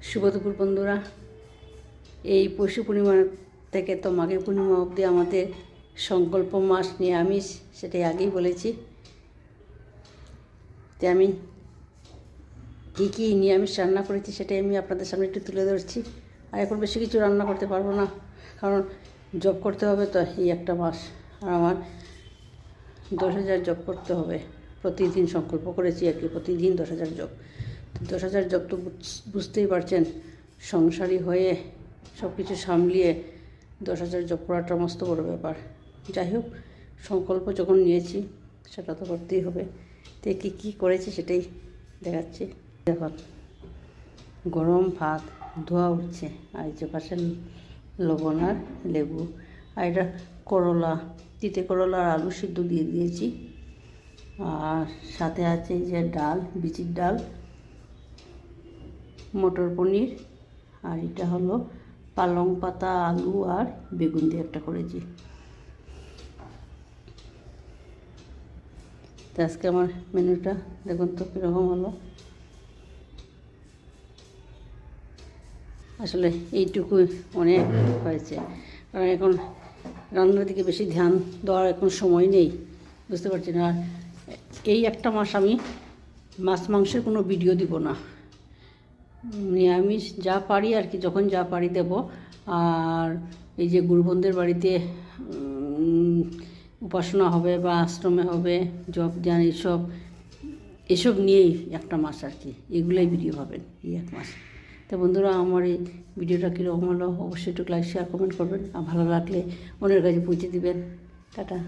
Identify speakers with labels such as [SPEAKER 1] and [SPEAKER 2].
[SPEAKER 1] শুভ দুপুর বন্ধুরা। এই পৌষ পূর্ণিমা থেকে তো মাঘী পূর্ণিমা অবধি আমাদের সংকল্প মাস নিরামিষ, সেটাই আগেই বলেছি। তো আমি কী কী নিরামিষ রান্না করেছি সেটাই আমি আপনাদের সামনে একটু তুলে ধরছি। আর এখন বেশি কিছু রান্না করতে পারবো না, কারণ জব করতে হবে তো এই একটা মাস। আর আমার 10,000 জব করতে হবে, প্রতিদিন সংকল্প করেছি আর কি, প্রতিদিন 10,000 জব। 10,000 জব তো বুঝতেই পারছেন, সংসারী হয়ে সব কিছু সামলিয়ে 10,000 জব করাটা মস্ত বড় ব্যাপার। যাই হোক, সংকল্প যখন নিয়েছি সেটা তো করতেই হবে। তো কী কী করেছি সেটাই দেখাচ্ছি। দেখুন, গরম ভাত ধোয়া উঠছে, আর এই যে পাশে লবণ আর লেবু, আর এটা করলা, তিতে করলা আর আলু সিদ্ধ দিয়ে দিয়েছি। আর সাথে আছে এই যে ডাল, বিচির ডাল, মটর পনির, আর এটা হলো পালং পাতা, আলু আর বেগুন দিয়ে একটা করেছি। তো আজকে আমার মেনুটা দেখুন তো কীরকম হলো। আসলে এইটুকুই অনেক হয়েছে, কারণ এখন রান্নার দিকে বেশি ধ্যান দেওয়ার এখন সময় নেই, বুঝতে পারছি না। আর এই একটা মাস আমি মাছ মাংসের কোনো ভিডিও দিব না, নিরামিষ যা পারি আর কি, যখন যা পারি দেব। আর এই যে গুরুবন্ধের বাড়িতে উপাসনা হবে বা আশ্রমে হবে, জপ ধ্যান, এসব নিয়েই একটা মাস আর কি, এগুলোই ভিডিও পাবেন এই এক মাস। তো বন্ধুরা, আমার এই ভিডিওটা কীরকম হলো অবশ্যই একটু লাইক শেয়ার কমেন্ট করবেন, আর ভালো লাগলে অন্যের কাছে পৌঁছে দিবেন। টাটা।